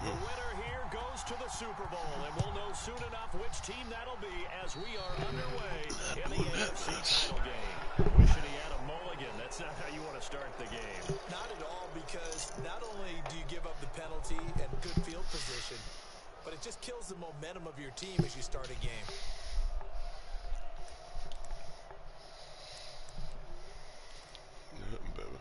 The winner here goes to the Super Bowl, and we'll know soon enough which team that'll be as we are underway in the AFC title game. Wishing he had a mulligan. That's not how you want to start the game. Not at all, because not only do you give up the penalty and good field position, but it just kills the momentum of your team as you start a game. Nothing, baby.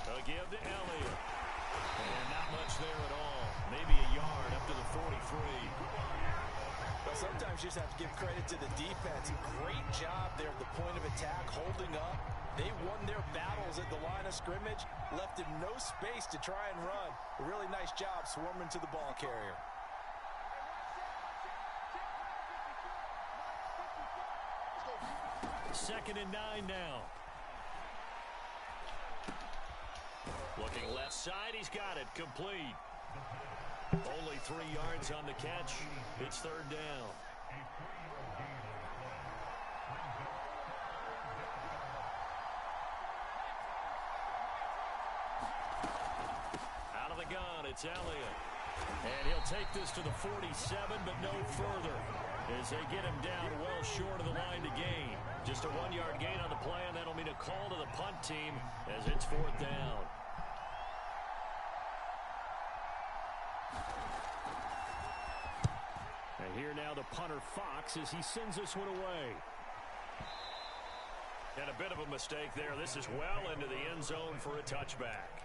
A give to Elliott. And not much there at all. Maybe a yard up to the 43. Well, sometimes you just have to give credit to the defense. Great job there at the point of attack, holding up. They won their battles at the line of scrimmage, left him no space to try and run. A really nice job swarming to the ball carrier. Second and 9 now. Looking left side, he's got it, complete. Only 3 yards on the catch. It's third down. Out of the gun, it's Elliott. And he'll take this to the 47, but no further, as they get him down well short of the line to gain. Just a 1-yard gain on the play, and that'll mean a call to the punt team as it's fourth down. And here now the punter Fox as he sends this one away. And a bit of a mistake there. This is well into the end zone for a touchback.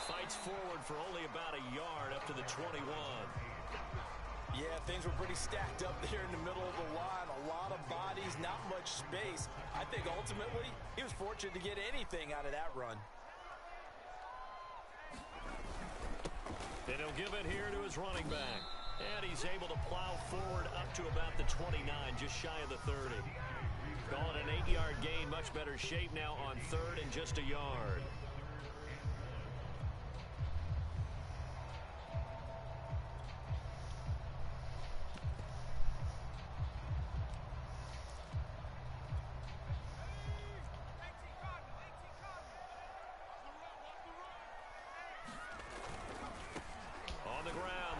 Fights forward for only about a yard up to the 21. Yeah, things were pretty stacked up there in the middle of the line. A lot of bodies, not much space. I think ultimately he was fortunate to get anything out of that run. And he'll give it here to his running back. And he's able to plow forward up to about the 29, just shy of the 30. Call it an 8-yard gain, much better shape now on third and just a yard.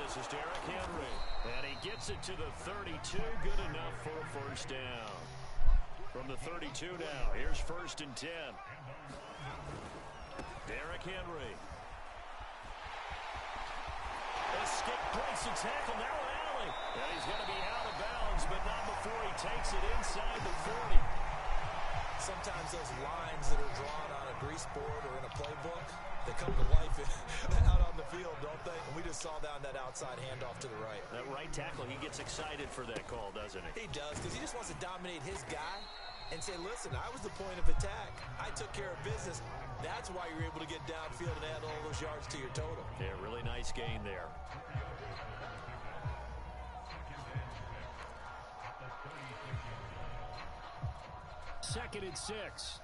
This is Derrick Henry, and he gets it to the 32, good enough for a first down. From the 32 now, here's first and 10. Derrick Henry. Escape, breaks the tackle, now an alley. And he's going to be out of bounds, but not before he takes it inside the 40. Sometimes those lines that are drawn on a grease board or in a playbook, they come to life out on the field, don't they? And we just saw down that outside handoff to the right. That right tackle, he gets excited for that call, doesn't he? He does, because he just wants to dominate his guy and say, listen, I was the point of attack. I took care of business. That's why you're able to get downfield and add all those yards to your total. Yeah, really nice gain there. Second and 6.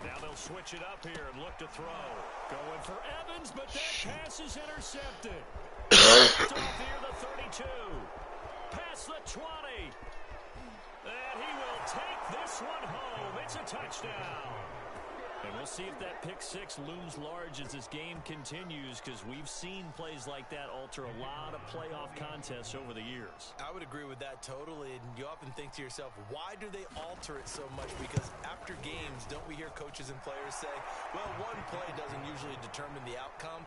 Now they'll switch it up here and look to throw. Going for Evans, but that pass is intercepted. Off here, the 32. Past the 20. And he will take this one home. It's a touchdown. And we'll see if that pick six looms large as this game continues, because we've seen plays like that alter a lot of playoff contests over the years. I would agree with that totally. And you often think to yourself, why do they alter it so much? Because after games, don't we hear coaches and players say, well, one play doesn't usually determine the outcome.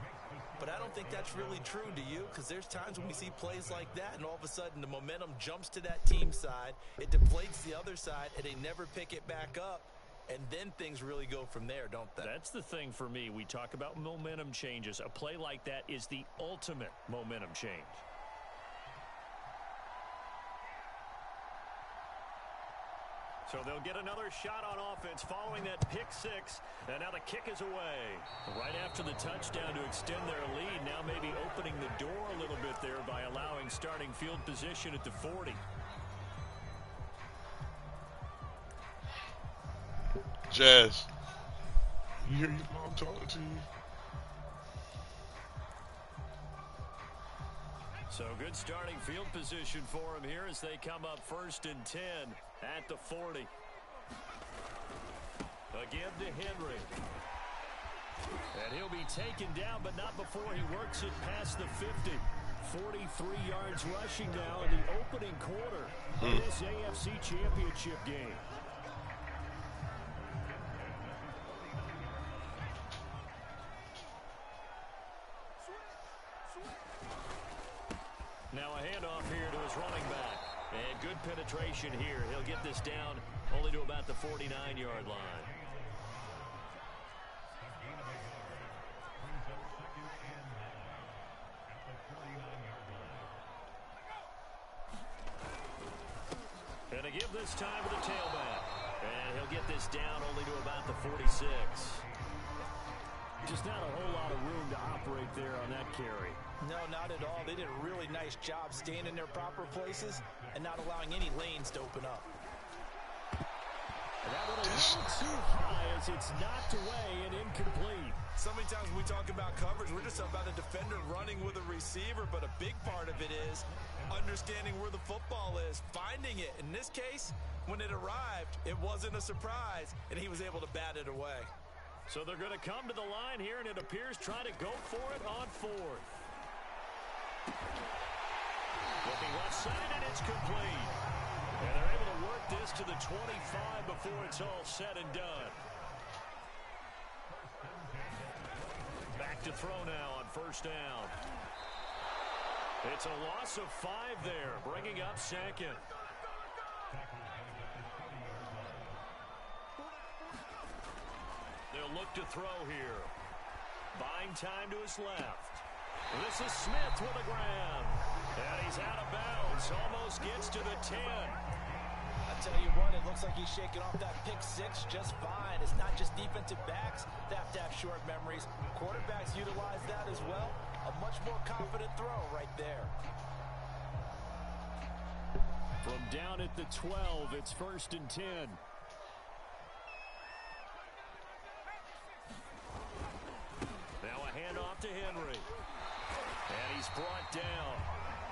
But I don't think that's really true, do you? Because there's times when we see plays like that, and all of a sudden the momentum jumps to that team side, it deflates the other side, and they never pick it back up. And then things really go from there, don't they? That's the thing for me. We talk about momentum changes. A play like that is the ultimate momentum change. So they'll get another shot on offense following that pick six. And now the kick is away. Right after the touchdown to extend their lead. Now maybe opening the door a little bit there by allowing starting field position at the 40. Jazz, you hear your mom talking to you? So good starting field position for him here as they come up 1st and 10 at the 40. Again to Henry. And he'll be taken down, but not before he works it past the 50. 43 yards rushing now in the opening quarter of this AFC Championship game. Now a handoff here to his running back. And good penetration here. He'll get this down only to about the 49-yard line. And a give this time to the tailback. And he'll get this down only to about the 46. Just not a whole lot of room to operate there on that carry. No, not at all. They did a really nice job staying in their proper places and not allowing any lanes to open up. And that one a little too high as it's knocked away and incomplete. So many times when we talk about coverage, we're just about a defender running with a receiver, but a big part of it is understanding where the football is, finding it. In this case, when it arrived, it wasn't a surprise, and he was able to bat it away. So they're going to come to the line here, and it appears trying to go for it on 4th. Looking left side, and it's complete. And they're able to work this to the 25 before it's all said and done. Back to throw now on 1st down. It's a loss of 5 there, bringing up 2nd. They'll look to throw here. Buying time to his left. This is Smith with a grab. And he's out of bounds. Almost gets to the 10. I tell you what, it looks like he's shaking off that pick six just fine. It's not just defensive backs that have to have short memories. Quarterbacks utilize that as well. A much more confident throw right there. From down at the 12, it's 1st and 10. Now a handoff to Henry. And he's brought down.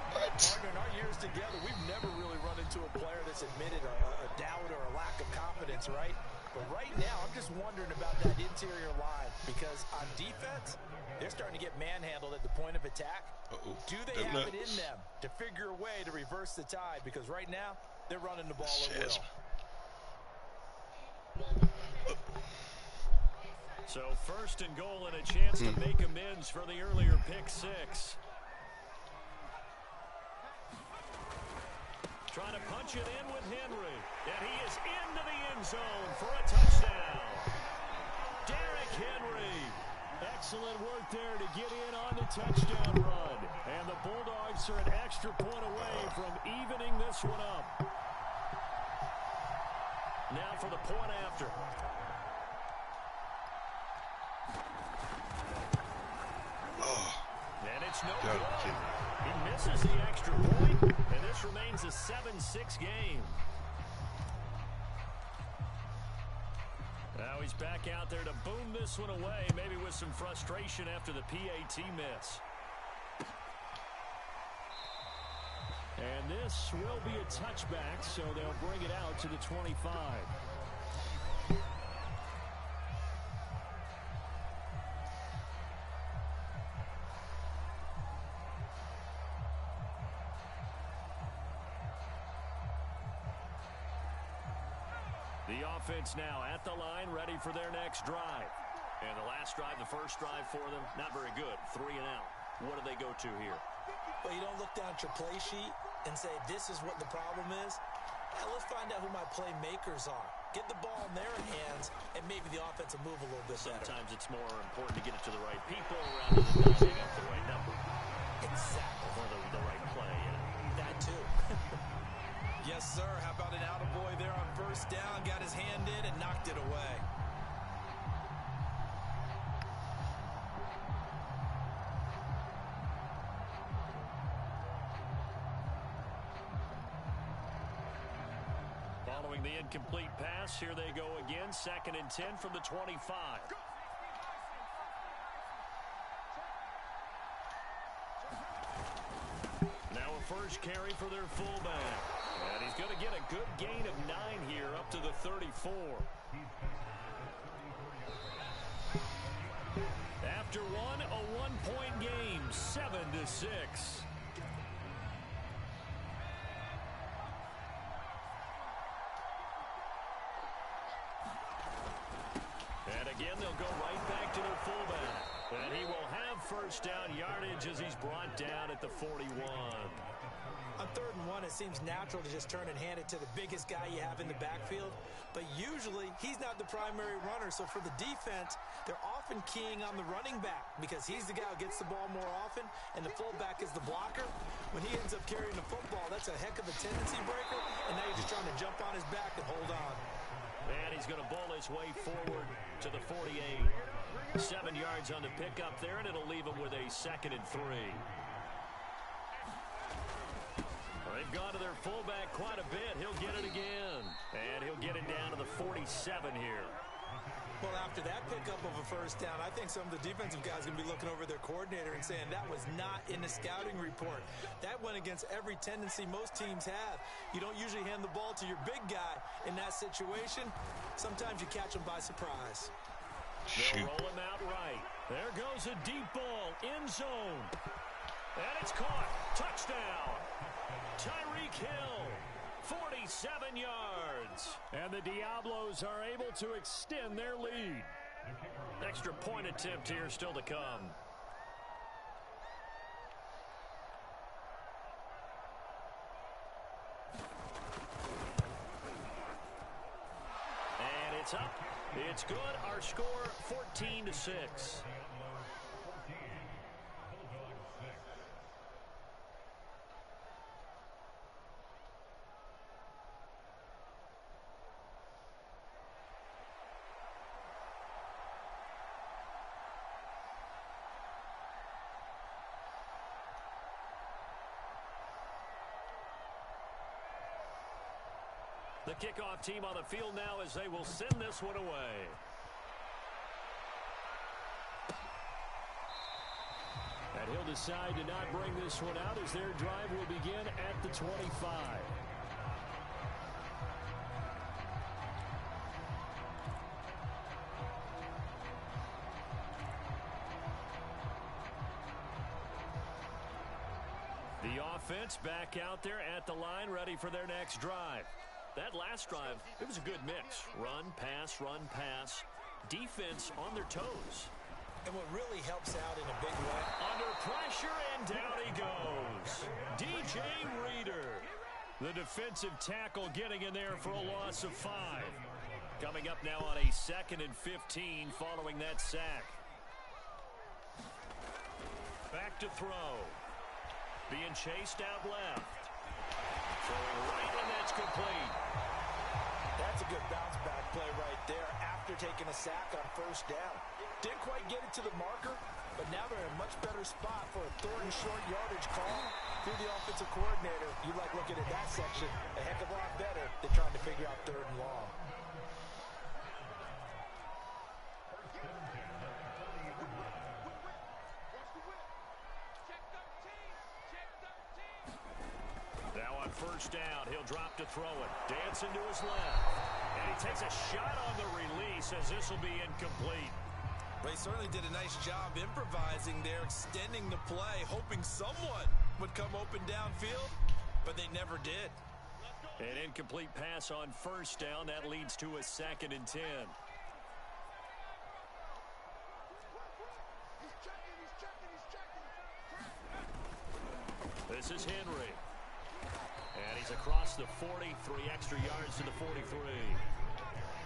Partner, in our years together, we've never really run into a player that's admitted a doubt or a lack of confidence, right? But right now, I'm just wondering about that interior line because on defense, they're starting to get manhandled at the point of attack. Do they have it in them to figure a way to reverse the tide? Because right now, they're running the ball at will. So 1st and goal and a chance to make amends for the earlier pick six. Trying to punch it in with Henry. And he is into the end zone for a touchdown. Derrick Henry. Excellent work there to get in on the touchdown run. And the Bulldogs are an extra point away from evening this one up. Now for the point after. And it's no good. He misses the extra point, and this remains a 7-6 game. Now he's back out there to boom this one away, maybe with some frustration after the PAT miss. And this will be a touchback, so they'll bring it out to the 25. The offense now at the line, ready for their next drive. And the last drive, the first drive for them, not very good. 3 and out. What do they go to here? Well, you don't look down at your play sheet and say, this is what the problem is. Now let's find out who my playmakers are. Get the ball in their hands, and maybe the offense will move a little bit better. Sometimes it's more important to get it to the right people rather than diving up the right number. Exactly. Or the right play. That too. Yes, sir. How about an attaboy there on 1st First down, got his hand in and knocked it away. Following the incomplete pass, here they go again. 2nd and 10 from the 25. Now a first carry for their fullback. And he's going to get a good gain of 9 here up to the 34. After one, a 1-point game, 7-6. And again, they'll go right back to their fullback. And he will have first down yardage as he's brought down at the 41. On 3rd and 1, it seems natural to just turn and hand it to the biggest guy you have in the backfield. But usually, he's not the primary runner. So for the defense, they're often keying on the running back because he's the guy who gets the ball more often, and the fullback is the blocker. When he ends up carrying the football, that's a heck of a tendency breaker, and now you're just trying to jump on his back and hold on. And he's going to bowl his way forward to the 48. 7 yards on the pickup there, and it'll leave him with a 2nd and 3. They've gone to their fullback quite a bit. He'll get it again. And he'll get it down to the 47 here. Well, after that pickup of a first down, I think some of the defensive guys are going to be looking over their coordinator and saying that was not in the scouting report. That went against every tendency most teams have. You don't usually hand the ball to your big guy in that situation. Sometimes you catch them by surprise. They'll roll him out right. There goes a deep ball, end zone. And it's caught. Touchdown. Tyreek Hill, 47 yards. And the Diablos are able to extend their lead. Extra point attempt here still to come. And it's up. It's good. Our score, 14-6. The kickoff team on the field now as they will send this one away. And he'll decide to not bring this one out as their drive will begin at the 25. The offense back out there at the line, ready for their next drive. That last drive, it was a good mix. Run, pass. Defense on their toes. And what really helps out in a big way. Under pressure, and down he goes. DJ Reader. The defensive tackle getting in there for a loss of 5. Coming up now on a 2nd and 15 following that sack. Back to throw. Being chased out left. Throwing right, and that's complete. That's a good bounce-back play right there after taking a sack on first down. Didn't quite get it to the marker, but now they're in a much better spot for a 3rd and short yardage call. If you're the offensive coordinator, you like looking at that section a heck of a lot better than trying to figure out 3rd and long. First down, he'll drop to throw it. Dancing to his left. And he takes a shot on the release as this will be incomplete. They certainly did a nice job improvising there, extending the play, hoping someone would come open downfield, but they never did. An incomplete pass on first down. That leads to a 2nd and 10. This is Henry. And he's across the 40, 3 extra yards to the 43.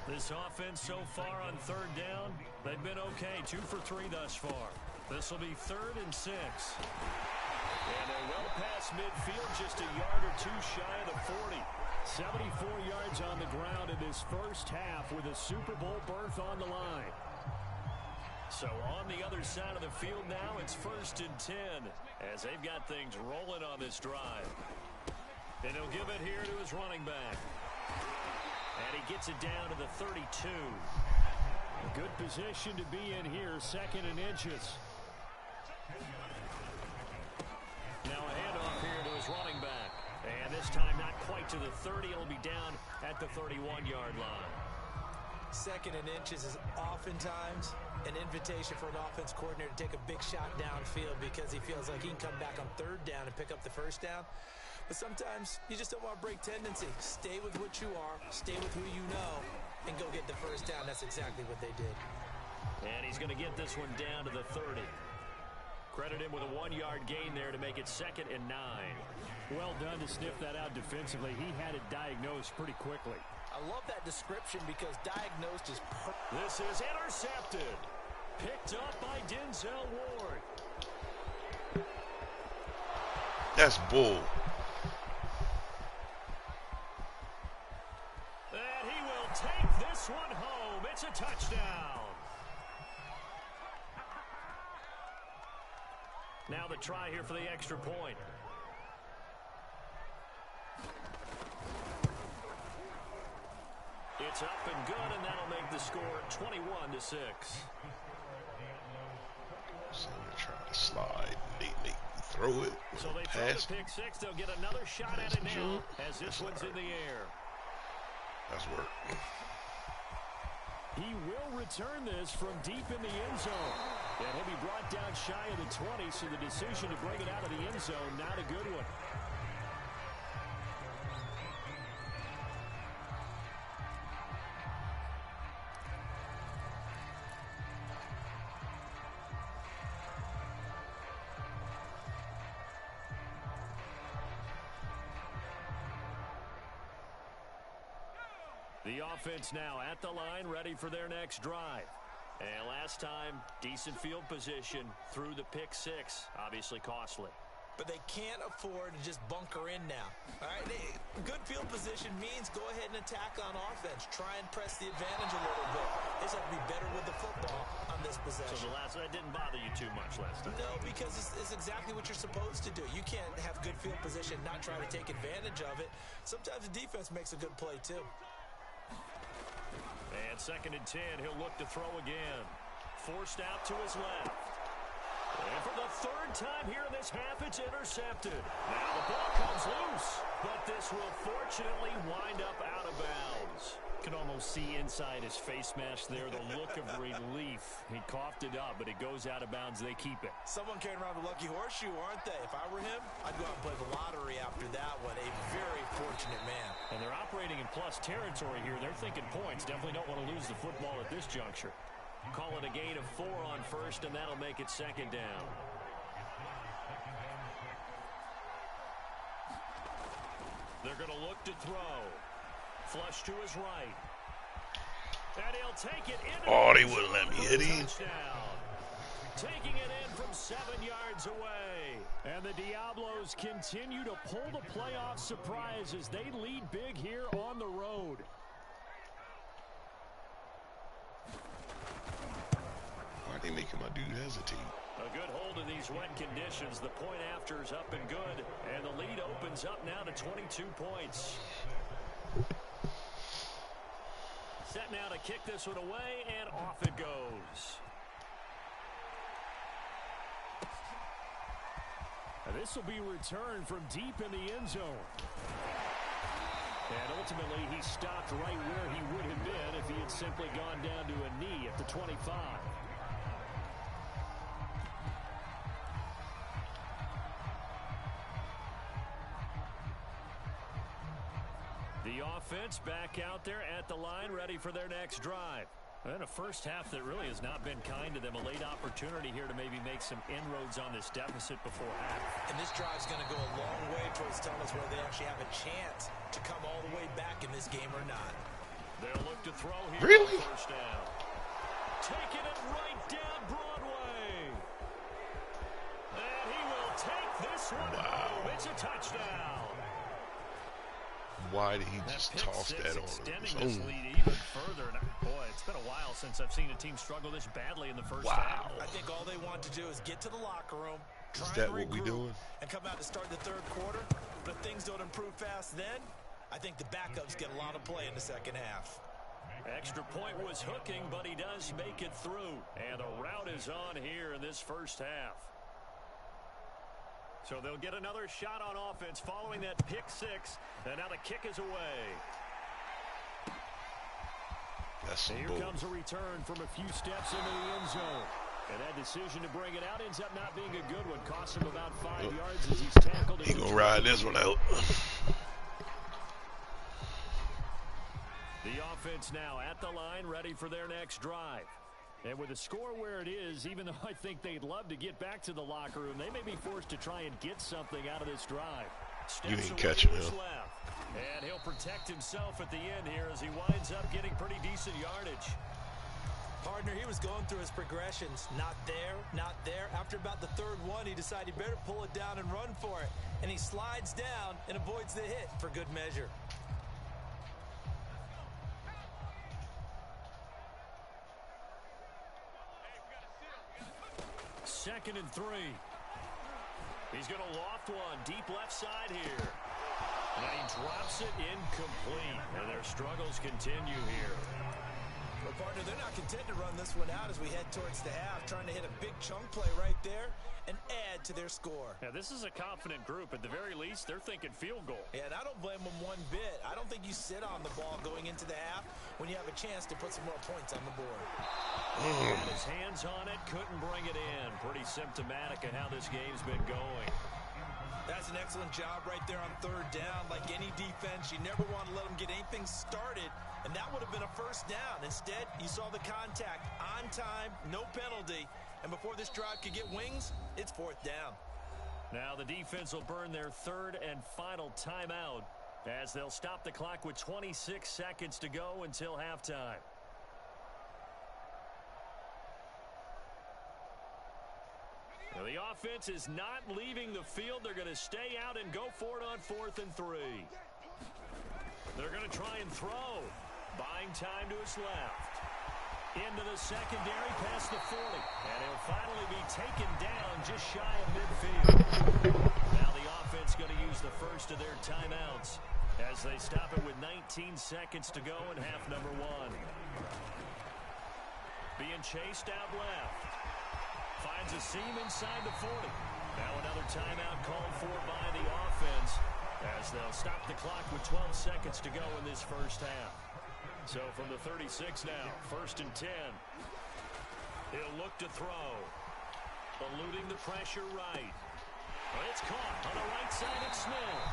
This offense so far on 3rd down, they've been okay. 2 for 3 thus far. This will be 3rd and 6. And they're well past midfield, just a yard or two shy of the 40. 74 yards on the ground in this first half with a Super Bowl berth on the line. So on the other side of the field now, it's 1st and 10 as they've got things rolling on this drive. And he'll give it here to his running back. And he gets it down to the 32. A good position to be in here, 2nd and inches. Now a handoff here to his running back. And this time not quite to the 30. It'll be down at the 31-yard line. 2nd and inches is oftentimes an invitation for an offense coordinator to take a big shot downfield because he feels like he can come back on 3rd down and pick up the 1st down. But sometimes you just don't want to break tendency. Stay with what you are, stay with who you know, and go get the 1st down. That's exactly what they did. And he's going to get this one down to the 30. Credit him with a 1-yard gain there to make it 2nd and 9. Well done to sniff that out defensively. He had it diagnosed pretty quickly. I love that description because diagnosed is perfect. This is intercepted. Picked up by Denzel Ward. That's bull. And he will take this one home. It's a touchdown. Now the try here for the extra point. It's up and good, and that'll make the score 21-6. So they try to slide, they throw it. So they throw the pick 6. They'll get another shot at it now as this one's in the air. That's work. He will return this from deep in the end zone. And he'll be brought down shy of the 20, so the decision to bring it out of the end zone, not a good one. The offense now at the line, ready for their next drive. And last time, decent field position through the pick 6. Obviously costly. But they can't afford to just bunker in now. All right, good field position means go ahead and attack on offense. Try and press the advantage a little bit. They just have to be better with the football on this possession. So that didn't bother you too much last time? No, because it's exactly what you're supposed to do. You can't have good field position, not try to take advantage of it. Sometimes the defense makes a good play, too. And 2nd and 10, he'll look to throw again. Forced out to his left. And for the 3rd time here in this half, it's intercepted. Now the ball comes loose, but this will fortunately wind up out of bounds. Can almost see inside his face mask there the look of relief. He coughed it up, but it goes out of bounds. They keep it. Someone carrying around the lucky horseshoe, aren't they? If I were him, I'd go out and play the lottery after that one. A very fortunate man. And they're operating in plus territory here. They're thinking points. Definitely don't want to lose the football at this juncture. Call it a gain of 4 on 1st, and that'll make it 2nd down. They're going to look to throw. Flush to his right. And he'll take it in. Oh, they wouldn't let me hit him. Taking it in from 7 yards away. And the Diablos continue to pull the playoff surprise as they lead big here on the road. Why are they making my dude hesitate? A good hold in these wet conditions. The point after is up and good. And the lead opens up now to 22 points. Set now to kick this one away, and off it goes. And this will be returned from deep in the end zone. And ultimately, he stopped right where he would have been if he had simply gone down to a knee at the 25. The offense back out there at the line, ready for their next drive. And a first half that really has not been kind to them. A late opportunity here to maybe make some inroads on this deficit before half. And this drive's going to go a long way towards telling us whether they actually have a chance to come all the way back in this game or not. They'll look to throw here. Really? On first down. Taking it right down Broadway. And he will take this one home. It's a touchdown. Why did he just toss that on him? Extending this lead even further. And boy, it's been a while since I've seen a team struggle this badly in the first half. I think all they want to do is get to the locker room, Is that what we doing? and come out to start the third quarter. But if things don't improve fast then, I think the backups get a lot of play in the second half. Extra point was hooking, but he does make it through. And the route is on here in this first half. So they'll get another shot on offense following that pick six. And now the kick is away. Here comes a return from a few steps into the end zone. And that decision to bring it out ends up not being a good one. Costs him about 5 yards as he's tackled. He gonna ride this one out. The offense now at the line, ready for their next drive. And with the score where it is, even though I think they'd love to get back to the locker room, they may be forced to try and get something out of this drive. You ain't catching him. And he'll protect himself at the end here as he winds up getting pretty decent yardage. Partner, he was going through his progressions. Not there, not there. After about the third one, he decided he better pull it down and run for it. And he slides down and avoids the hit for good measure. Second and 3. He's going to loft one deep left side here. And he drops it incomplete. And their struggles continue here. Well, partner, they're not content to run this one out as we head towards the half, trying to hit a big chunk play right there and add to their score. Now, this is a confident group. At the very least, they're thinking field goal. Yeah, and I don't blame them one bit. I don't think you sit on the ball going into the half when you have a chance to put some more points on the board. Had his hands on it, couldn't bring it in. Pretty symptomatic of how this game's been going. That's an excellent job right there on third down. Like any defense, you never want to let them get anything started, and that would have been a first down. Instead, you saw the contact on time, no penalty, and before this drive could get wings, it's fourth down. Now the defense will burn their third and final timeout as they'll stop the clock with 26 seconds to go until halftime. Now the offense is not leaving the field. They're going to stay out and go for it on 4th and 3. They're going to try and throw. Buying time to his left. Into the secondary past the 40. And he'll finally be taken down just shy of midfield. Now the offense going to use the first of their timeouts as they stop it with 19 seconds to go in half number 1. Being chased out left. Finds a seam inside the 40. Now another timeout called for by the offense as they'll stop the clock with 12 seconds to go in this first half. So from the 36 now, 1st and 10. He'll look to throw. Eluding the pressure right. But it's caught on the right side of Smith.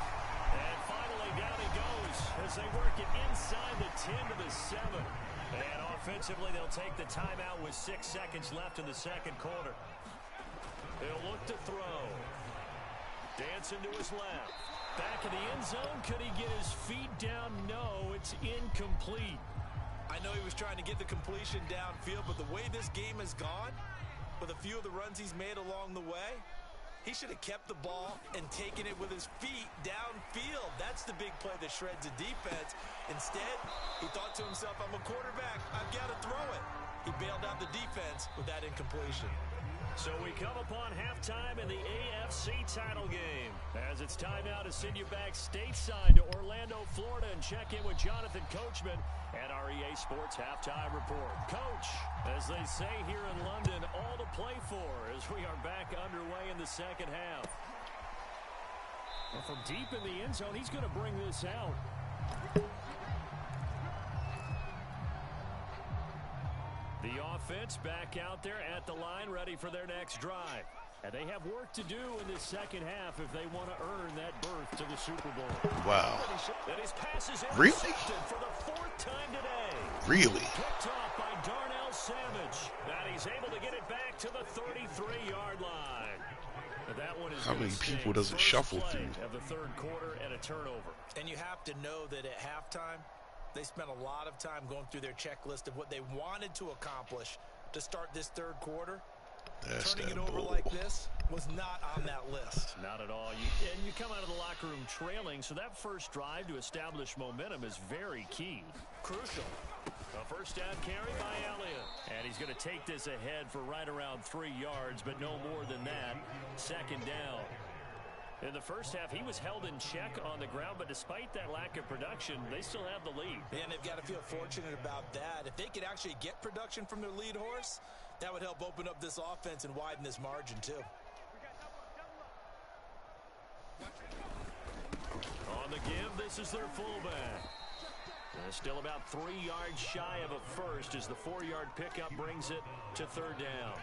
And finally down he goes as they work it inside the 10 to the 7. And offensively, they'll take the timeout with 6 seconds left in the second quarter. He'll look to throw. Dancing to his left. Back in the end zone. Could he get his feet down? No, it's incomplete. I know he was trying to get the completion downfield, but the way this game has gone, with a few of the runs he's made along the way, he should have kept the ball and taken it with his feet downfield. That's the big play that shreds a defense. Instead, he thought to himself, I'm a quarterback. I've got to throw it. He bailed out the defense with that incompletion. So we come upon halftime in the AFC title game. As it's time now to send you back stateside to Orlando, Florida, and check in with Jonathan Coachman and our EA Sports Halftime Report. Coach, as they say here in London, all to play for as we are back underway in the second half. Well, from deep in the end zone, he's going to bring this out. The offense back out there at the line, ready for their next drive. And they have work to do in this second half if they want to earn that berth to the Super Bowl. Wow. And his pass is really? For the 4th time today. Really? Picked off by Darnell Savage. And he's able to get it back to the 33-yard line. But that one is how many people does it shuffle through? Of the third quarter and a turnover. And you have to know that at halftime, they spent a lot of time going through their checklist of what they wanted to accomplish to start this third quarter. That's Turning it that over bull. like this was not on that list. Not at all. You come out of the locker room trailing, so that first drive to establish momentum is very key. Crucial. A first down carry by Elliott. And he's going to take this ahead for right around 3 yards, but no more than that. Second down. In the first half, he was held in check on the ground, but despite that lack of production, they still have the lead. And they've got to feel fortunate about that. If they could actually get production from their lead horse, that would help open up this offense and widen this margin too. On the give, this is their fullback. Still about 3 yards shy of a first as the 4-yard pickup brings it to third down.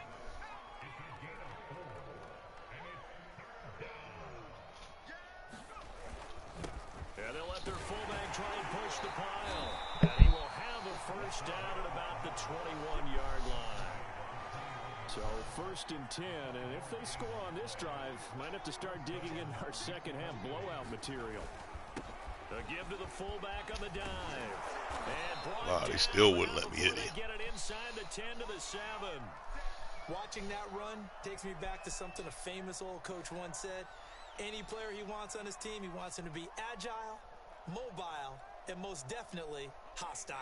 And they'll let their fullback try and push the pile. And he will have a first down at about the 21-yard line. So first and 10, and if they score on this drive, might have to start digging in our second half blowout material. The give to the fullback on the dive. And Wow, they still wouldn't let me hit it. Get it inside the 10 to the 7. Watching that run takes me back to something a famous old coach once said. Any player he wants on his team, he wants him to be agile, mobile, and most definitely hostile.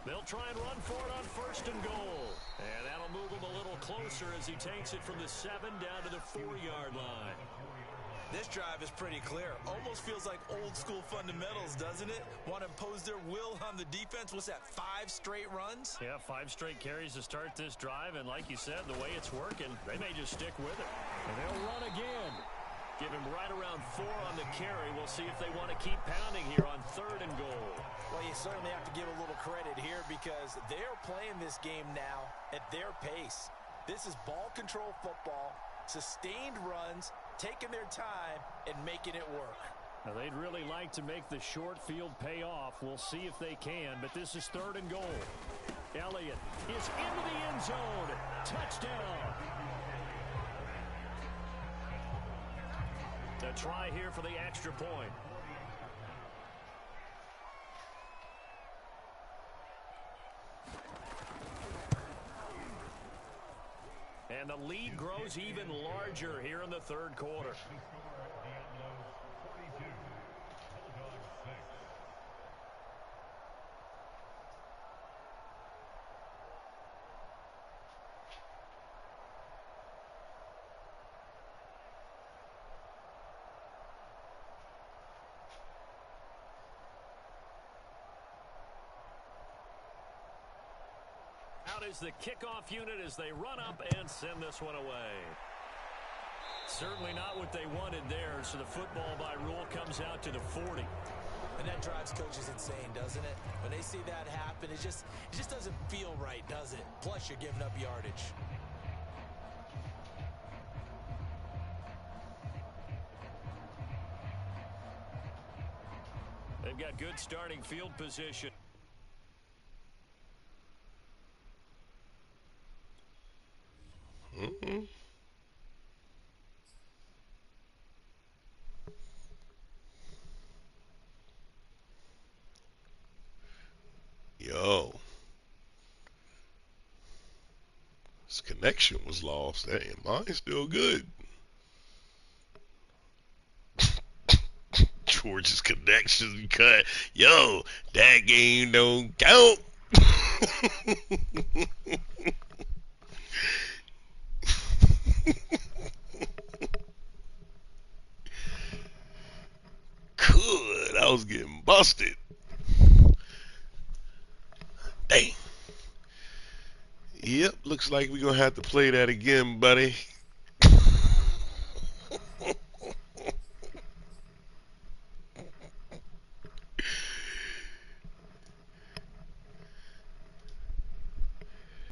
They'll try and run for it on first and goal. And that'll move him a little closer as he takes it from the 7 down to the 4-yard line. This drive is pretty clear. Almost feels like old school fundamentals, doesn't it? Want to impose their will on the defense. What's that, 5 straight runs? Yeah, 5 straight carries to start this drive. And like you said, the way it's working, they may just stick with it. And they'll run again. Give him right around 4 on the carry. We'll see if they want to keep pounding here on third and goal. Well, you certainly have to give a little credit here because they're playing this game now at their pace. This is ball control football, sustained runs, taking their time and making it work. Now, they'd really like to make the short field pay off. We'll see if they can, but this is third and goal. Elliott is into the end zone. Touchdown. A try here for the extra point. And the lead grows even larger here in the third quarter. Out is the kickoff unit as they run up and send this one away. Certainly not what they wanted there, so the football by rule comes out to the 40. And that drives coaches insane, doesn't it? When they see that happen, it just doesn't feel right, does it? Plus, you're giving up yardage. They've got good starting field position. Yo. This connection was lost. Hey, mine's still good. George's connection cut. Yo, that game don't count. Good. I was getting busted. Dang. Yep, looks like we're going to have to play that again, buddy.